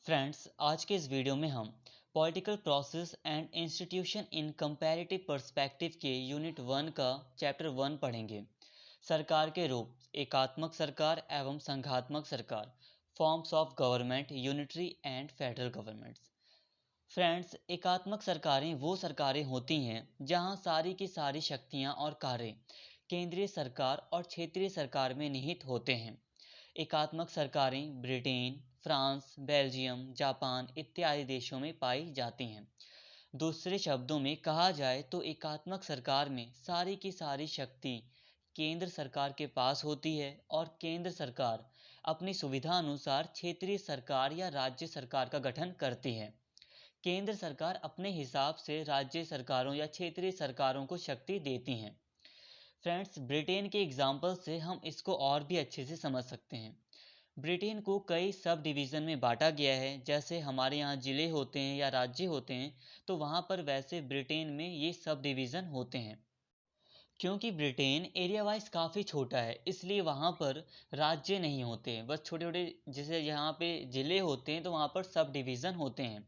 Friends, आज के इस वीडियो में हम political process and institution in comparative perspective के यूनिट 1 का चैप्टर 1 पढ़ेंगे। सरकार के रूप, एकात्मक सरकार एवं संघात्मक सरकार, forms of government, unitary and federal governments. Friends, एकात्मक सरकारें वो सरकारें होती हैं जहां सारी की सारी शक्तियां और कार्य केंद्रीय सरकार और क्षेत्रीय सरकार में निहित होते हैं। एकात्मक सरकारें ब्रिटेन, फ्रांस, बेल्जियम, जापान इत्यादि देशों में पाई जाती हैं। दूसरे शब्दों में कहा जाए तो एकात्मक सरकार में सारी की सारी शक्ति केंद्र सरकार के पास होती है और केंद्र सरकार अपनी सुविधा अनुसार क्षेत्रीय सरकार या राज्य सरकार का गठन करती है। केंद्र सरकार अपने हिसाब से राज्य सरकारों या क्षेत्रीय सरकारों को शक्ति देती हैं। फ्रेंड्स, ब्रिटेन के एग्जाम्पल से हम इसको और भी अच्छे से समझ सकते हैं। ब्रिटेन को कई सब डिवीज़न में बांटा गया है। जैसे हमारे यहाँ ज़िले होते हैं या राज्य होते हैं, तो वहाँ पर वैसे ब्रिटेन में ये सब डिवीज़न होते हैं। क्योंकि ब्रिटेन एरिया वाइज काफ़ी छोटा है, इसलिए वहाँ पर राज्य नहीं होते हैं, बस छोटे छोटे जैसे यहाँ पे ज़िले होते हैं तो वहाँ पर सब डिवीज़न होते हैं।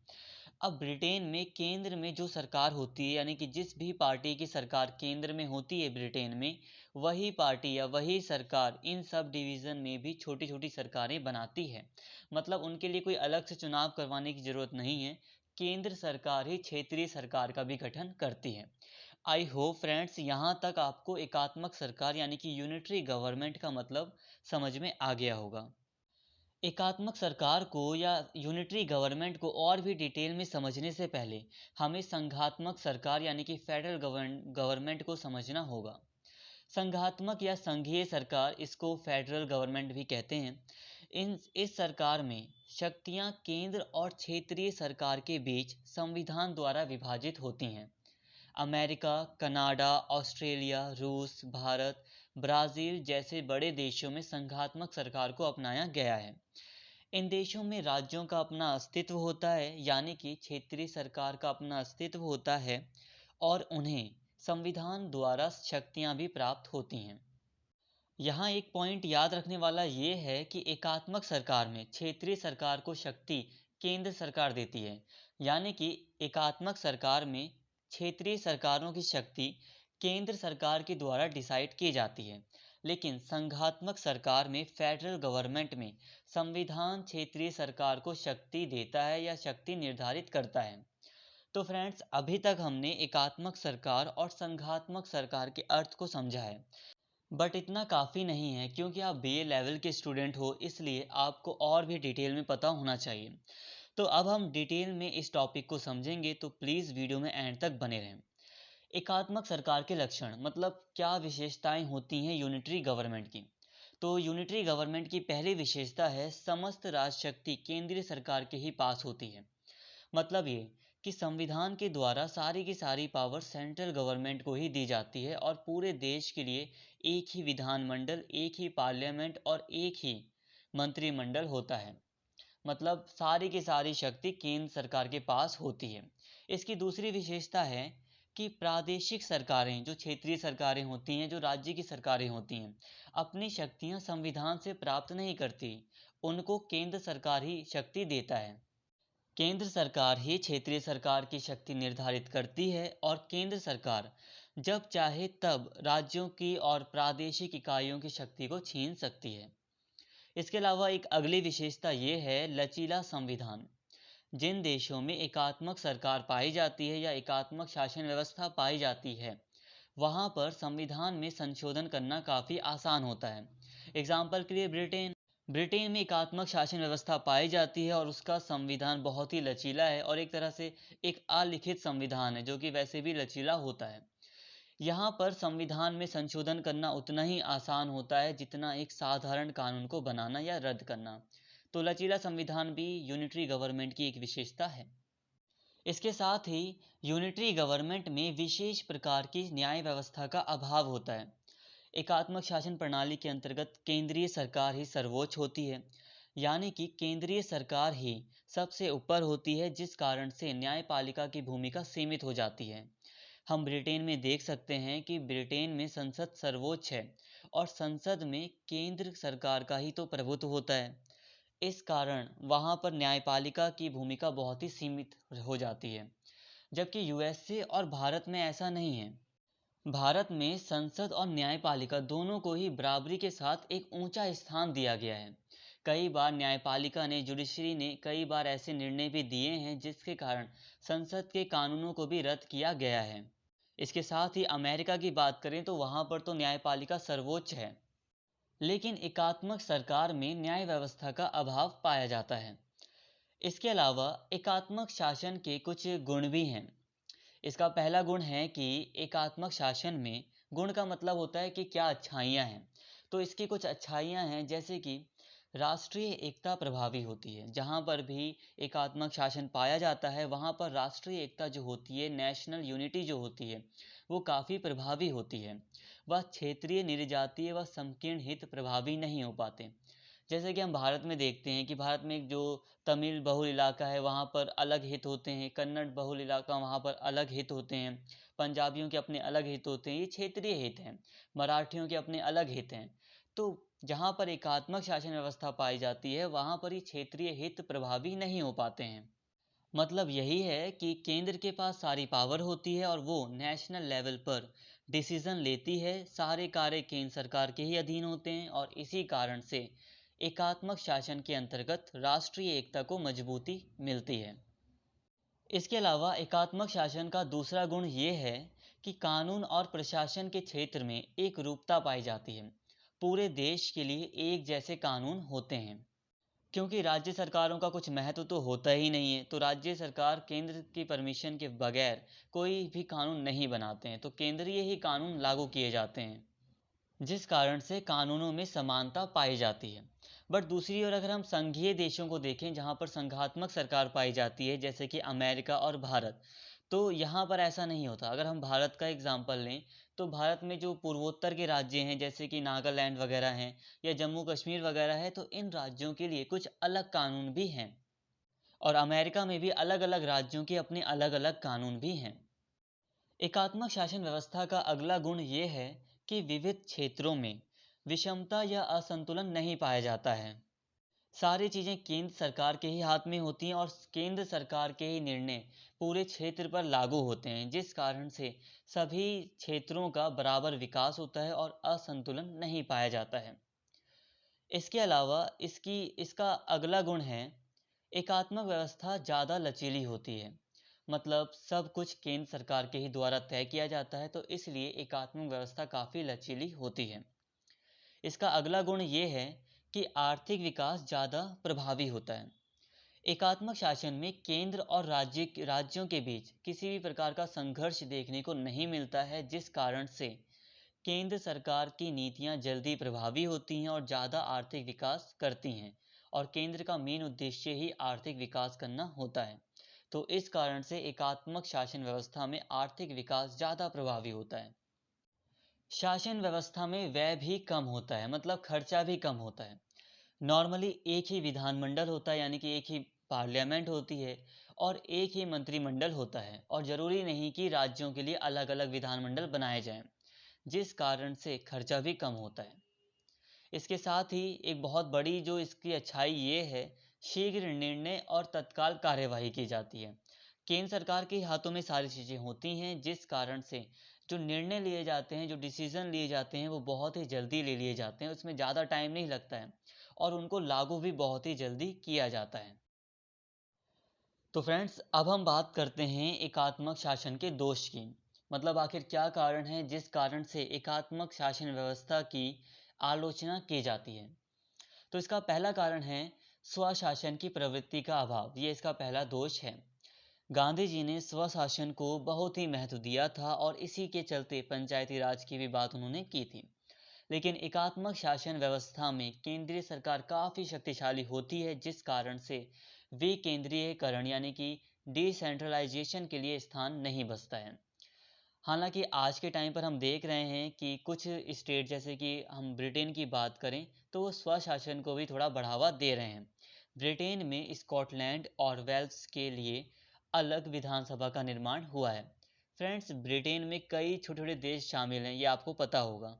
अब ब्रिटेन में केंद्र में जो सरकार होती है, यानी कि जिस भी पार्टी की सरकार केंद्र में होती है ब्रिटेन में, वही पार्टी या वही सरकार इन सब डिवीज़न में भी छोटी छोटी सरकारें बनाती है। मतलब उनके लिए कोई अलग से चुनाव करवाने की ज़रूरत नहीं है। केंद्र सरकार ही क्षेत्रीय सरकार का भी गठन करती है। आई होप फ्रेंड्स, यहाँ तक आपको एकात्मक सरकार यानी कि यूनिटरी गवर्नमेंट का मतलब समझ में आ गया होगा। एकात्मक सरकार को या यूनिटरी गवर्नमेंट को और भी डिटेल में समझने से पहले हमें संघात्मक सरकार यानी कि फेडरल गवर्नमेंट को समझना होगा। संघात्मक या संघीय सरकार, इसको फेडरल गवर्नमेंट भी कहते हैं। इस सरकार में शक्तियां केंद्र और क्षेत्रीय सरकार के बीच संविधान द्वारा विभाजित होती हैं। अमेरिका, कनाडा, ऑस्ट्रेलिया, रूस, भारत, ब्राज़ील जैसे बड़े देशों में संघात्मक सरकार को अपनाया गया है। इन देशों में राज्यों का अपना अस्तित्व होता है, यानी कि क्षेत्रीय सरकार का अपना अस्तित्व होता है और उन्हें संविधान द्वारा शक्तियां भी प्राप्त होती हैं। यहाँ एक पॉइंट याद रखने वाला ये है कि एकात्मक सरकार में क्षेत्रीय सरकार को शक्ति केंद्र सरकार देती है, यानी कि एकात्मक सरकार में क्षेत्रीय सरकारों की शक्ति केंद्र सरकार के द्वारा डिसाइड की जाती है। लेकिन संघात्मक सरकार में फेडरल गवर्नमेंट में संविधान क्षेत्रीय सरकार को शक्ति देता है या शक्ति निर्धारित करता है। तो फ्रेंड्स, अभी तक हमने एकात्मक सरकार और संघात्मक सरकार के अर्थ को समझा है। बट इतना काफ़ी नहीं है, क्योंकि आप बीए लेवल के स्टूडेंट हो, इसलिए आपको और भी डिटेल में पता होना चाहिए। तो अब हम डिटेल में इस टॉपिक को समझेंगे, तो प्लीज़ वीडियो में एंड तक बने रहें। एकात्मक सरकार के लक्षण मतलब क्या विशेषताएं होती हैं यूनिटरी गवर्नमेंट की। तो यूनिटरी गवर्नमेंट की पहली विशेषता है समस्त राजशक्ति केंद्रीय सरकार के ही पास होती है। मतलब ये कि संविधान के द्वारा सारी की सारी पावर सेंट्रल गवर्नमेंट को ही दी जाती है और पूरे देश के लिए एक ही विधानमंडल, एक ही पार्लियामेंट और एक ही मंत्रिमंडल होता है। मतलब सारी की सारी शक्ति केंद्र सरकार के पास होती है। इसकी दूसरी विशेषता है कि प्रादेशिक सरकारें, जो क्षेत्रीय सरकारें होती हैं, जो राज्य की सरकारें होती हैं, अपनी शक्तियां संविधान से प्राप्त नहीं करती, उनको केंद्र सरकार ही शक्ति देता है। केंद्र सरकार ही क्षेत्रीय सरकार की शक्ति निर्धारित करती है और केंद्र सरकार जब चाहे तब राज्यों की और प्रादेशिक इकाइयों की शक्ति को छीन सकती है। इसके अलावा एक अगली विशेषता ये है लचीला संविधान। जिन देशों में एकात्मक सरकार पाई जाती है या एकात्मक शासन व्यवस्था पाई जाती है, वहाँ पर संविधान में संशोधन करना काफ़ी आसान होता है। एग्जाम्पल के लिए ब्रिटेन में एकात्मक शासन व्यवस्था पाई जाती है और उसका संविधान बहुत ही लचीला है और एक तरह से एक अलिखित संविधान है, जो कि वैसे भी लचीला होता है। यहाँ पर संविधान में संशोधन करना उतना ही आसान होता है जितना एक साधारण कानून को बनाना या रद्द करना। तो लचीला संविधान भी यूनिटरी गवर्नमेंट की एक विशेषता है। इसके साथ ही यूनिटरी गवर्नमेंट में विशेष प्रकार की न्याय व्यवस्था का अभाव होता है। एकात्मक शासन प्रणाली के अंतर्गत केंद्रीय सरकार ही सर्वोच्च होती है, यानी कि केंद्रीय सरकार ही सबसे ऊपर होती है, जिस कारण से न्यायपालिका की भूमिका सीमित हो जाती है। हम ब्रिटेन में देख सकते हैं कि ब्रिटेन में संसद सर्वोच्च है और संसद में केंद्र सरकार का ही तो प्रभुत्व होता है। इस कारण वहाँ पर न्यायपालिका की भूमिका बहुत ही सीमित हो जाती है, जबकि यूएसए और भारत में ऐसा नहीं है। भारत में संसद और न्यायपालिका दोनों को ही बराबरी के साथ एक ऊंचा स्थान दिया गया है। कई बार न्यायपालिका ने जुडिशरी ने कई बार ऐसे निर्णय भी दिए हैं जिसके कारण संसद के कानूनों को भी रद्द किया गया है। इसके साथ ही अमेरिका की बात करें तो वहाँ पर तो न्यायपालिका सर्वोच्च है, लेकिन एकात्मक सरकार में न्याय व्यवस्था का अभाव पाया जाता है। इसके अलावा एकात्मक शासन के कुछ गुण भी हैं। इसका पहला गुण है कि एकात्मक शासन में, गुण का मतलब होता है कि क्या अच्छाइयाँ हैं। तो इसकी कुछ अच्छाइयाँ हैं, जैसे कि राष्ट्रीय एकता प्रभावी होती है। जहाँ पर भी एकात्मक शासन पाया जाता है वहाँ पर राष्ट्रीय एकता जो होती है, नेशनल यूनिटी जो होती है, वो काफ़ी प्रभावी होती है। वह क्षेत्रीय, निर्जातीय व संकीर्ण हित प्रभावी नहीं हो पाते। जैसे कि हम भारत में देखते हैं कि भारत में जो तमिल बहुल इलाका है वहाँ पर अलग हित होते हैं, कन्नड़ बहुल इलाका वहाँ पर अलग हित होते हैं, पंजाबियों के अपने अलग हित होते हैं, ये क्षेत्रीय हित हैं। मराठियों के अपने अलग हित हैं। तो जहाँ पर एकात्मक शासन व्यवस्था पाई जाती है वहाँ पर ये क्षेत्रीय हित प्रभावी नहीं हो पाते हैं। मतलब यही है कि केंद्र के पास सारी पावर होती है और वो नेशनल लेवल पर डिसीजन लेती है। सारे कार्य केंद्र सरकार के ही अधीन होते हैं और इसी कारण से एकात्मक शासन के अंतर्गत राष्ट्रीय एकता को मजबूती मिलती है। इसके अलावा एकात्मक शासन का दूसरा गुण ये है कि कानून और प्रशासन के क्षेत्र में एक रूपता पाई जाती है। पूरे देश के लिए एक जैसे कानून होते हैं। क्योंकि राज्य सरकारों का कुछ महत्व तो होता ही नहीं है, तो राज्य सरकार केंद्र की परमिशन के बगैर कोई भी कानून नहीं बनाते हैं, तो केंद्रीय ही कानून लागू किए जाते हैं, जिस कारण से कानूनों में समानता पाई जाती है। बट दूसरी ओर अगर हम संघीय देशों को देखें जहाँ पर संघात्मक सरकार पाई जाती है, जैसे कि अमेरिका और भारत, तो यहाँ पर ऐसा नहीं होता। अगर हम भारत का एग्जाम्पल लें तो भारत में जो पूर्वोत्तर के राज्य हैं जैसे कि नागालैंड वगैरह हैं या जम्मू कश्मीर वगैरह है, तो इन राज्यों के लिए कुछ अलग कानून भी हैं और अमेरिका में भी अलग अलग राज्यों के अपने अलग अलग कानून भी हैं। एकात्मक शासन व्यवस्था का अगला गुण ये है कि विविध क्षेत्रों में विषमता या असंतुलन नहीं पाया जाता है। सारी चीज़ें केंद्र सरकार के ही हाथ में होती हैं और केंद्र सरकार के ही निर्णय पूरे क्षेत्र पर लागू होते हैं, जिस कारण से सभी क्षेत्रों का बराबर विकास होता है और असंतुलन नहीं पाया जाता है। इसके अलावा इसका अगला गुण है एकात्मक व्यवस्था ज़्यादा लचीली होती है। मतलब सब कुछ केंद्र सरकार के ही द्वारा तय किया जाता है, तो इसलिए एकात्मक व्यवस्था काफ़ी लचीली होती है। इसका अगला गुण ये है कि आर्थिक विकास ज़्यादा प्रभावी होता है। एकात्मक शासन में केंद्र और राज्यों के बीच किसी भी प्रकार का संघर्ष देखने को नहीं मिलता है, जिस कारण से केंद्र सरकार की नीतियां जल्दी प्रभावी होती हैं और ज़्यादा आर्थिक विकास करती हैं और केंद्र का मेन उद्देश्य ही आर्थिक विकास करना होता है। तो इस कारण से एकात्मक शासन व्यवस्था में आर्थिक विकास ज़्यादा प्रभावी होता है। शासन व्यवस्था में व्यय भी कम होता है, मतलब खर्चा भी कम होता है। नॉर्मली एक ही विधानमंडल होता है, यानी कि एक ही पार्लियामेंट होती है और एक ही मंत्रिमंडल होता है, और ज़रूरी नहीं कि राज्यों के लिए अलग अलग विधानमंडल बनाए जाएं, जिस कारण से खर्चा भी कम होता है। इसके साथ ही एक बहुत बड़ी जो इसकी अच्छाई ये है, शीघ्र निर्णय और तत्काल कार्यवाही की जाती है। केंद्र सरकार के हाथों में सारी चीज़ें होती हैं, जिस कारण से जो निर्णय लिए जाते हैं, जो डिसीजन लिए जाते हैं, वो बहुत ही जल्दी ले लिए जाते हैं, उसमें ज़्यादा टाइम नहीं लगता है और उनको लागू भी बहुत ही जल्दी किया जाता है। तो फ्रेंड्स, अब हम बात करते हैं एकात्मक शासन के दोष की। मतलब आखिर क्या कारण है जिस कारण से एकात्मक शासन व्यवस्था की आलोचना की जाती है। तो इसका पहला कारण है स्वशासन की प्रवृत्ति का अभाव। ये इसका पहला दोष है। गांधी जी ने स्वशासन को बहुत ही महत्व दिया था और इसी के चलते पंचायती राज की भी बात उन्होंने की थी। लेकिन एकात्मक शासन व्यवस्था में केंद्रीय सरकार काफ़ी शक्तिशाली होती है, जिस कारण से विकेंद्रीयकरण यानी कि डिसेंट्रलाइजेशन के लिए स्थान नहीं बचता है। हालांकि आज के टाइम पर हम देख रहे हैं कि कुछ स्टेट, जैसे कि हम ब्रिटेन की बात करें, तो वो स्वशासन को भी थोड़ा बढ़ावा दे रहे हैं। ब्रिटेन में स्कॉटलैंड और वेल्स के लिए अलग विधानसभा का निर्माण हुआ है। फ्रेंड्स, ब्रिटेन में कई छोटे छोटे देश शामिल हैं, ये आपको पता होगा।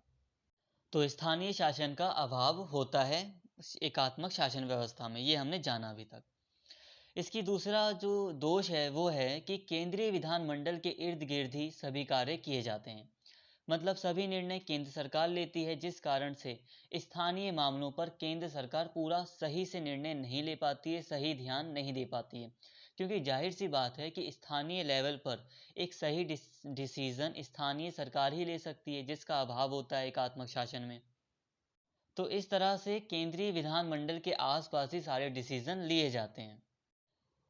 तो स्थानीय शासन का अभाव होता है एकात्मक शासन व्यवस्था में, ये हमने जाना अभी तक। इसकी दूसरा जो दोष है वो है कि केंद्रीय विधानमंडल के इर्द गिर्द ही सभी कार्य किए जाते हैं। मतलब सभी निर्णय केंद्र सरकार लेती है, जिस कारण से स्थानीय मामलों पर केंद्र सरकार पूरा सही से निर्णय नहीं ले पाती है, सही ध्यान नहीं दे पाती है। क्योंकि जाहिर सी बात है कि स्थानीय लेवल पर एक सही डिसीजन स्थानीय सरकार ही ले सकती है, जिसका अभाव होता है एकात्मक शासन में। तो इस तरह से केंद्रीय विधानमंडल के आसपास ही सारे डिसीजन लिए जाते हैं।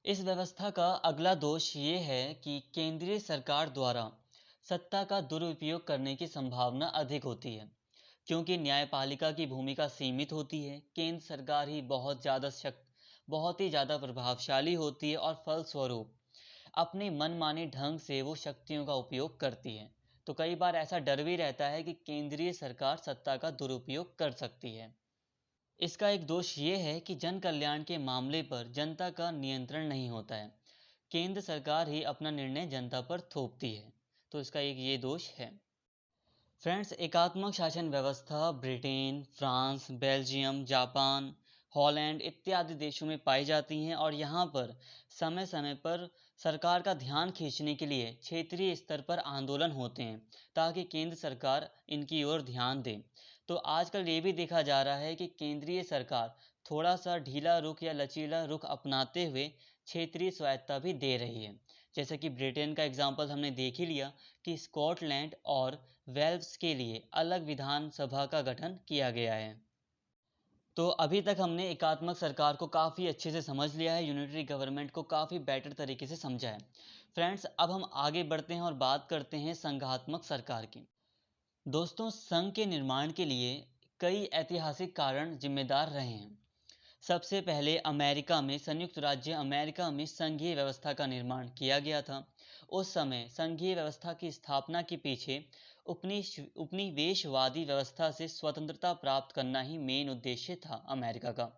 इस व्यवस्था का अगला दोष ये है कि केंद्रीय सरकार द्वारा सत्ता का दुरुपयोग करने की संभावना अधिक होती है। क्योंकि न्यायपालिका की भूमिका सीमित होती है, केंद्र सरकार ही बहुत ही ज़्यादा प्रभावशाली होती है और फलस्वरूप अपने मनमाने ढंग से वो शक्तियों का उपयोग करती है। तो कई बार ऐसा डर भी रहता है कि केंद्रीय सरकार सत्ता का दुरुपयोग कर सकती है। इसका एक दोष ये है कि जन कल्याण के मामले पर जनता का नियंत्रण नहीं होता है। केंद्र सरकार ही अपना निर्णय जनता पर थोपती है। तो इसका एक ये दोष है। फ्रेंड्स, एकात्मक शासन व्यवस्था Britain, France, Belgium, Japan, Holland इत्यादि देशों में पाई जाती हैं और यहाँ पर समय समय पर सरकार का ध्यान खींचने के लिए क्षेत्रीय स्तर पर आंदोलन होते हैं, ताकि केंद्र सरकार इनकी ओर ध्यान दे। तो आजकल ये भी देखा जा रहा है कि केंद्रीय सरकार थोड़ा सा ढीला रुख या लचीला रुख अपनाते हुए क्षेत्रीय स्वायत्ता भी दे रही है। जैसे कि ब्रिटेन का एग्जाम्पल हमने देख ही लिया कि स्कॉटलैंड और वेल्स के लिए अलग विधानसभा का गठन किया गया है। तो अभी तक हमने एकात्मक सरकार को काफ़ी अच्छे से समझ लिया है, यूनिटरी गवर्नमेंट को काफ़ी बेटर तरीके से समझा है। फ्रेंड्स, अब हम आगे बढ़ते हैं और बात करते हैं संघात्मक सरकार की। दोस्तों, संघ के निर्माण के लिए कई ऐतिहासिक कारण जिम्मेदार रहे हैं। सबसे पहले संयुक्त राज्य अमेरिका में संघीय व्यवस्था का निर्माण किया गया था। उस समय संघीय व्यवस्था की स्थापना के पीछे उपनिवेशवादी व्यवस्था से स्वतंत्रता प्राप्त करना ही मेन उद्देश्य था अमेरिका का।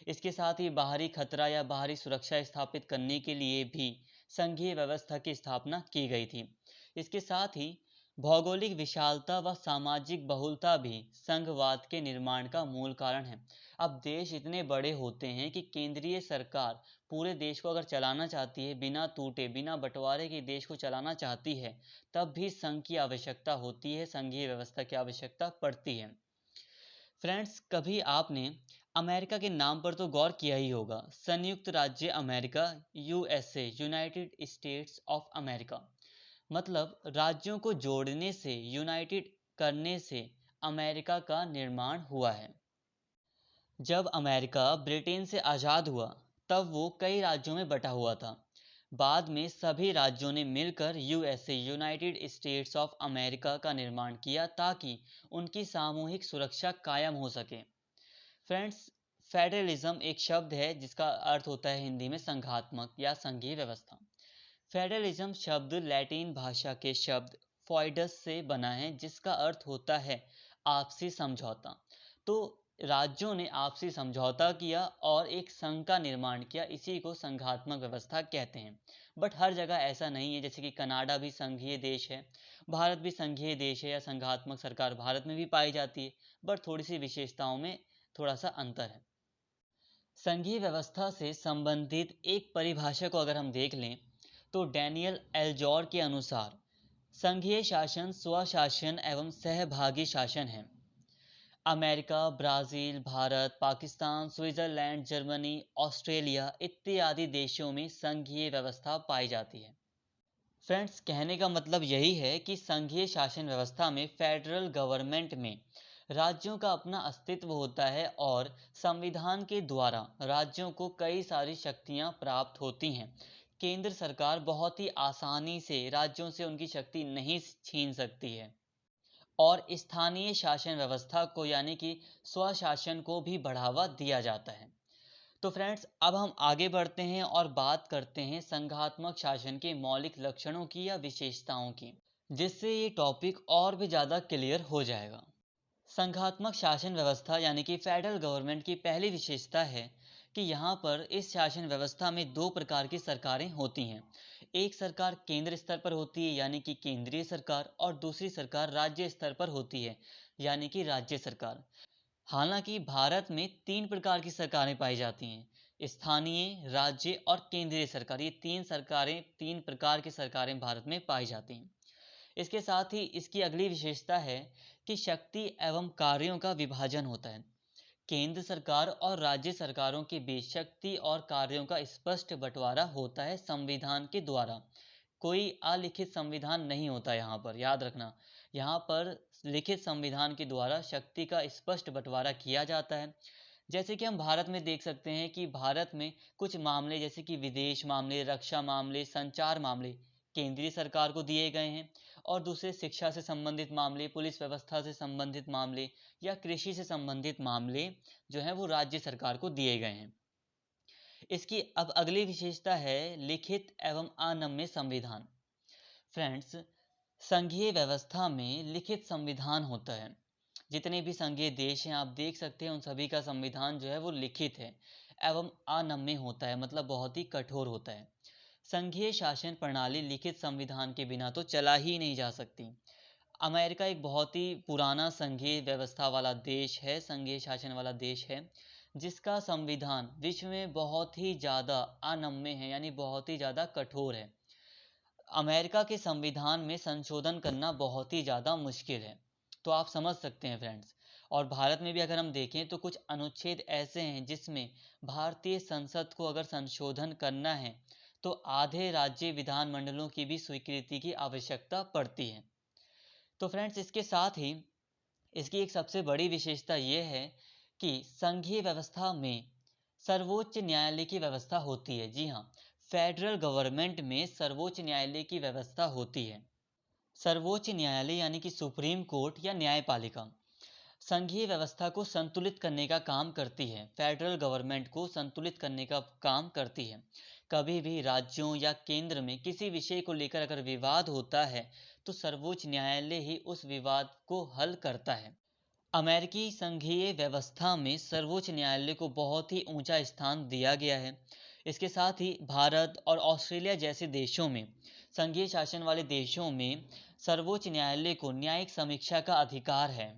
इसके साथ ही बाहरी खतरा या बाहरी सुरक्षा स्थापित करने के लिए भी संघीय व्यवस्था की स्थापना की गई थी। इसके साथ ही भौगोलिक विशालता व सामाजिक बहुलता भी संघवाद के निर्माण का मूल कारण है। अब देश इतने बड़े होते हैं कि केंद्रीय सरकार पूरे देश को अगर चलाना चाहती है, बिना टूटे बिना बंटवारे के देश को चलाना चाहती है, तब भी संघ की आवश्यकता होती है, संघीय व्यवस्था की आवश्यकता पड़ती है। फ्रेंड्स, कभी आपने अमेरिका के नाम पर तो गौर किया ही होगा। संयुक्त राज्य America, USA, United states of America. मतलब राज्यों को जोड़ने से, यूनाइटेड करने से अमेरिका का निर्माण हुआ है। जब अमेरिका ब्रिटेन से आज़ाद हुआ तब वो कई राज्यों में बटा हुआ था। बाद में सभी राज्यों ने मिलकर USA, United states of America का निर्माण किया ताकि उनकी सामूहिक सुरक्षा कायम हो सके। फ्रेंड्स, फेडरलिज्म एक शब्द है जिसका अर्थ होता है हिंदी में संघात्मक या संघीय व्यवस्था। फेडरलिज्म शब्द लैटिन भाषा के शब्द फॉइडस से बना है, जिसका अर्थ होता है आपसी समझौता। तो राज्यों ने आपसी समझौता किया और एक संघ का निर्माण किया, इसी को संघात्मक व्यवस्था कहते हैं। बट हर जगह ऐसा नहीं है। जैसे कि कनाडा भी संघीय देश है, भारत भी संघीय देश है या संघात्मक सरकार भारत में भी पाई जाती है, बट थोड़ी सी विशेषताओं में थोड़ा सा अंतर है। संघीय व्यवस्था से संबंधित एक परिभाषा को अगर हम देख लें तो डैनियल एल्जोर के अनुसार संघीय शासन स्वशासन एवं सहभागी शासन है। America, Brazil, Bharat, Pakistan, Switzerland, Germany, Australia इत्यादि देशों में संघीय व्यवस्था पाई जाती है। फ्रेंड्स, कहने का मतलब यही है कि संघीय शासन व्यवस्था में फेडरल गवर्नमेंट में राज्यों का अपना अस्तित्व होता है और संविधान के द्वारा राज्यों को कई सारी शक्तियां प्राप्त होती हैं। केंद्र सरकार बहुत ही आसानी से राज्यों से उनकी शक्ति नहीं छीन सकती है और स्थानीय शासन व्यवस्था को यानी कि स्वशासन को भी बढ़ावा दिया जाता है। तो फ्रेंड्स, अब हम आगे बढ़ते हैं और बात करते हैं संघात्मक शासन के मौलिक लक्षणों की या विशेषताओं की, जिससे ये टॉपिक और भी ज़्यादा क्लियर हो जाएगा। संघात्मक शासन व्यवस्था यानी कि फेडरल गवर्नमेंट की पहली विशेषता है कि यहाँ पर इस शासन व्यवस्था में दो प्रकार की सरकारें होती हैं। एक सरकार केंद्र स्तर पर होती है यानी कि केंद्रीय सरकार, और दूसरी सरकार राज्य स्तर पर होती है यानी कि राज्य सरकार। हालांकि भारत में 3 प्रकार की सरकारें पाई जाती हैं, स्थानीय, राज्य और केंद्रीय सरकार। ये 3 प्रकार की सरकारें भारत में पाई जाती हैं। इसके साथ ही इसकी अगली विशेषता है कि शक्ति एवं कार्यों का विभाजन होता है। केंद्र सरकार और राज्य सरकारों के बीच शक्ति और कार्यों का स्पष्ट बंटवारा होता है संविधान के द्वारा। कोई अलिखित संविधान नहीं होता, यहाँ पर याद रखना। यहाँ पर लिखित संविधान के द्वारा शक्ति का स्पष्ट बंटवारा किया जाता है। जैसे कि हम भारत में देख सकते हैं कि भारत में कुछ मामले जैसे कि विदेश मामले, रक्षा मामले, संचार मामले केंद्रीय सरकार को दिए गए हैं, और दूसरे शिक्षा से संबंधित मामले, पुलिस व्यवस्था से संबंधित मामले या कृषि से संबंधित मामले जो हैं वो राज्य सरकार को दिए गए हैं। इसकी अब अगली विशेषता है लिखित एवं अनम्य संविधान। फ्रेंड्स, संघीय व्यवस्था में लिखित संविधान होता है। जितने भी संघीय देश हैं आप देख सकते हैं उन सभी का संविधान जो है वो लिखित है एवं अनम्य होता है, मतलब बहुत ही कठोर होता है। संघीय शासन प्रणाली लिखित संविधान के बिना तो चला ही नहीं जा सकती। अमेरिका एक बहुत ही पुराना संघीय व्यवस्था वाला देश है, संघीय शासन वाला देश है, जिसका संविधान विश्व में बहुत ही ज़्यादा अनम्य है, यानी बहुत ही ज़्यादा कठोर है। अमेरिका के संविधान में संशोधन करना बहुत ही ज़्यादा मुश्किल है, तो आप समझ सकते हैं फ्रेंड्स। और भारत में भी अगर हम देखें तो कुछ अनुच्छेद ऐसे हैं जिसमें भारतीय संसद को अगर संशोधन करना है तो आधे राज्य विधानमंडलों की भी स्वीकृति की आवश्यकता पड़ती है। तो फ्रेंड्स, इसके साथ ही इसकी एक सबसे बड़ी विशेषता ये है कि संघीय व्यवस्था में सर्वोच्च न्यायालय की व्यवस्था होती है। जी हाँ, फेडरल गवर्नमेंट में सर्वोच्च न्यायालय की व्यवस्था होती है। सर्वोच्च न्यायालय यानी कि सुप्रीम कोर्ट या न्यायपालिका संघीय व्यवस्था को संतुलित करने का काम करती है, फेडरल गवर्नमेंट को संतुलित करने का काम करती है। कभी भी राज्यों या केंद्र में किसी विषय को लेकर अगर विवाद होता है तो सर्वोच्च न्यायालय ही उस विवाद को हल करता है। अमेरिकी संघीय व्यवस्था में सर्वोच्च न्यायालय को बहुत ही ऊंचा स्थान दिया गया है। इसके साथ ही भारत और ऑस्ट्रेलिया जैसे देशों में, संघीय शासन वाले देशों में सर्वोच्च न्यायालय को न्यायिक समीक्षा का अधिकार है।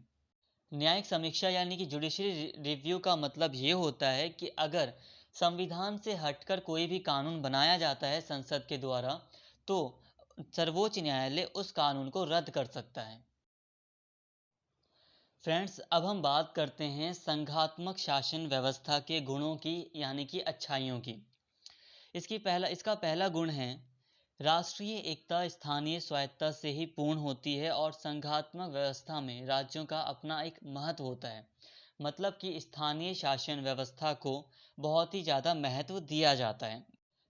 न्यायिक समीक्षा यानी कि जुडिशरी रिव्यू का मतलब ये होता है कि अगर संविधान से हटकर कोई भी कानून बनाया जाता है संसद के द्वारा तो सर्वोच्च न्यायालय उस कानून को रद्द कर सकता है। फ्रेंड्स, अब हम बात करते हैं संघात्मक शासन व्यवस्था के गुणों की, यानी कि अच्छाइयों की। इसका पहला गुण है राष्ट्रीय एकता स्थानीय स्वायत्तता से ही पूर्ण होती है और संघात्मक व्यवस्था में राज्यों का अपना एक महत्व होता है। मतलब कि स्थानीय शासन व्यवस्था को बहुत ही ज़्यादा महत्व दिया जाता है,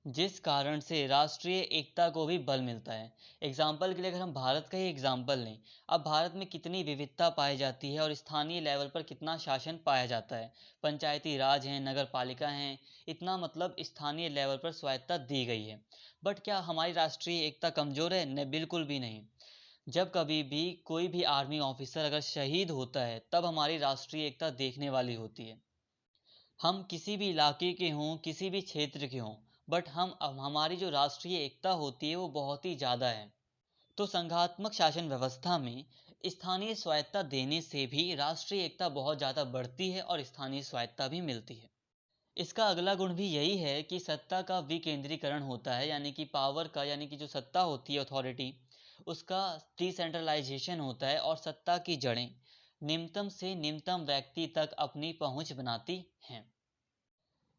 जिस कारण से राष्ट्रीय एकता को भी बल मिलता है। एग्जाम्पल के लिए अगर हम भारत का ही एग्जाम्पल लें, अब भारत में कितनी विविधता पाई जाती है और स्थानीय लेवल पर कितना शासन पाया जाता है। पंचायती राज हैं, नगर पालिका हैं, इतना मतलब स्थानीय लेवल पर स्वायत्तता दी गई है। बट क्या हमारी राष्ट्रीय एकता कमज़ोर है? नहीं, बिल्कुल भी नहीं। जब कभी भी कोई भी आर्मी ऑफिसर अगर शहीद होता है तब हमारी राष्ट्रीय एकता देखने वाली होती है। हम किसी भी इलाके के हों, किसी भी क्षेत्र के हों, बट हमारी जो राष्ट्रीय एकता होती है वो बहुत ही ज़्यादा है। तो संघात्मक शासन व्यवस्था में स्थानीय स्वायत्तता देने से भी राष्ट्रीय एकता बहुत ज़्यादा बढ़ती है और स्थानीय स्वायत्तता भी मिलती है। इसका अगला गुण भी यही है कि सत्ता का विकेंद्रीकरण होता है, यानी कि पावर का, यानी कि जो सत्ता होती है अथॉरिटी, उसका डिसेंट्रलाइजेशन होता है और सत्ता की जड़ें निम्नतम से निम्नतम व्यक्ति तक अपनी पहुंच बनाती हैं।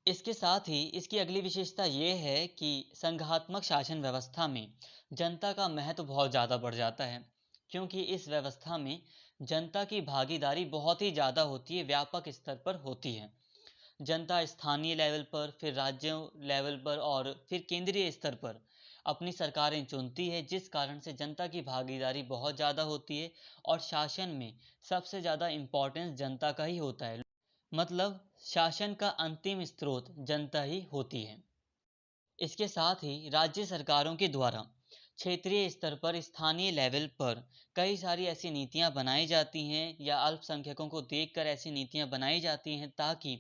इसके साथ ही इसकी अगली विशेषता ये है कि संघात्मक शासन व्यवस्था में जनता का महत्व बहुत ज़्यादा बढ़ जाता है, क्योंकि इस व्यवस्था में जनता की भागीदारी बहुत ही ज़्यादा होती है, व्यापक स्तर पर होती है। जनता स्थानीय लेवल पर, फिर राज्यों लेवल पर और फिर केंद्रीय स्तर पर अपनी सरकारें चुनती है, जिस कारण से जनता की भागीदारी बहुत ज़्यादा होती है और शासन में सबसे ज़्यादा इम्पोर्टेंस जनता का ही होता है। मतलब शासन का अंतिम स्रोत जनता ही होती है। इसके साथ ही राज्य सरकारों के द्वारा क्षेत्रीय स्तर पर, स्थानीय लेवल पर कई सारी ऐसी नीतियां बनाई जाती हैं या अल्पसंख्यकों को देखकर ऐसी नीतियां बनाई जाती हैं ताकि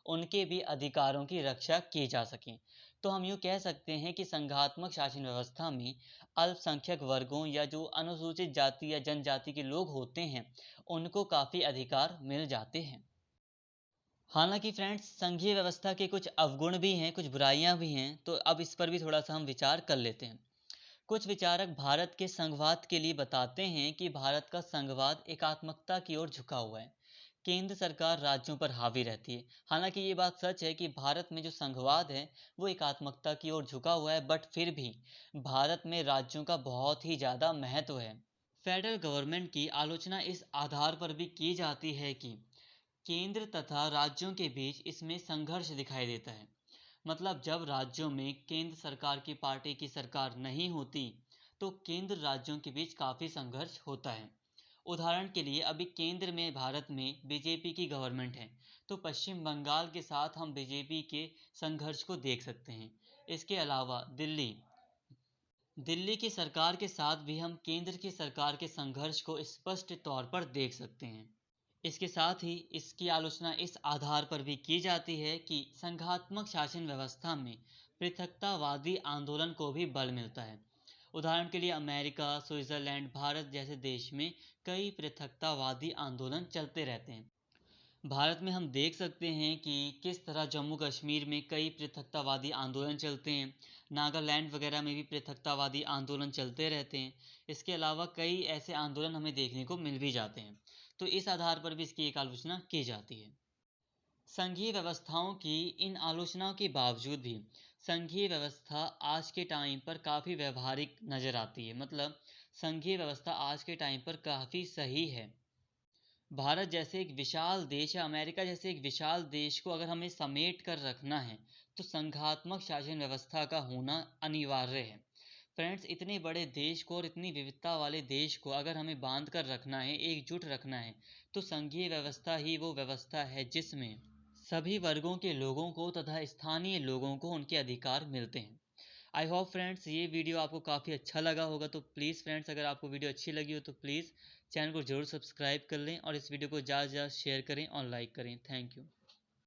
उनके भी अधिकारों की रक्षा की जा सके। तो हम यूँ कह सकते हैं कि संघात्मक शासन व्यवस्था में अल्पसंख्यक वर्गों या जो अनुसूचित जाति या जनजाति के लोग होते हैं उनको काफ़ी अधिकार मिल जाते हैं। हालांकि फ्रेंड्स, संघीय व्यवस्था के कुछ अवगुण भी हैं, कुछ बुराइयां भी हैं, तो अब इस पर भी थोड़ा सा हम विचार कर लेते हैं। कुछ विचारक भारत के संघवाद के लिए बताते हैं कि भारत का संघवाद एकात्मकता की ओर झुका हुआ है। केंद्र सरकार राज्यों पर हावी रहती है। हालांकि ये बात सच है कि भारत में जो संघवाद है वो एकात्मकता की ओर झुका हुआ है, बट फिर भी भारत में राज्यों का बहुत ही ज़्यादा महत्व है। फेडरल गवर्नमेंट की आलोचना इस आधार पर भी की जाती है कि केंद्र तथा राज्यों के बीच इसमें संघर्ष दिखाई देता है। मतलब जब राज्यों में केंद्र सरकार की पार्टी की सरकार नहीं होती तो केंद्र राज्यों के बीच काफ़ी संघर्ष होता है। उदाहरण के लिए अभी केंद्र में भारत में बीजेपी की गवर्नमेंट है, तो पश्चिम बंगाल के साथ हम बीजेपी के संघर्ष को देख सकते हैं। इसके अलावा दिल्ली दिल्ली की सरकार के साथ भी हम केंद्र की सरकार के संघर्ष को स्पष्ट तौर पर देख सकते हैं। इसके साथ ही इसकी आलोचना इस आधार पर भी की जाती है कि संघात्मक शासन व्यवस्था में पृथकतावादी आंदोलन को भी बल मिलता है। उदाहरण के लिए अमेरिका, स्विट्जरलैंड, भारत जैसे देश में कई पृथकतावादी आंदोलन चलते रहते हैं। भारत में हम देख सकते हैं कि किस तरह जम्मू कश्मीर में कई पृथकतावादी आंदोलन चलते हैं। नागालैंड वगैरह में भी पृथकतावादी आंदोलन चलते रहते हैं। इसके अलावा कई ऐसे आंदोलन हमें देखने को मिल भी जाते हैं। तो इस आधार पर भी इसकी एक आलोचना की जाती है। संघीय व्यवस्थाओं की इन आलोचनाओं के बावजूद भी संघीय व्यवस्था आज के टाइम पर काफ़ी व्यवहारिक नज़र आती है। मतलब संघीय व्यवस्था आज के टाइम पर काफ़ी सही है। भारत जैसे एक विशाल देश या अमेरिका जैसे एक विशाल देश को अगर हमें समेट कर रखना है तो संघात्मक शासन व्यवस्था का होना अनिवार्य है। फ्रेंड्स, इतने बड़े देश को और इतनी विविधता वाले देश को अगर हमें बांध कर रखना है, एकजुट रखना है, तो संघीय व्यवस्था ही वो व्यवस्था है जिसमें सभी वर्गों के लोगों को तथा स्थानीय लोगों को उनके अधिकार मिलते हैं। आई होप फ्रेंड्स ये वीडियो आपको काफ़ी अच्छा लगा होगा। तो प्लीज़ फ्रेंड्स, अगर आपको वीडियो अच्छी लगी हो तो प्लीज़ चैनल को ज़रूर सब्सक्राइब कर लें और इस वीडियो को ज़्यादा से ज़्यादा शेयर करें और लाइक करें। Thank you.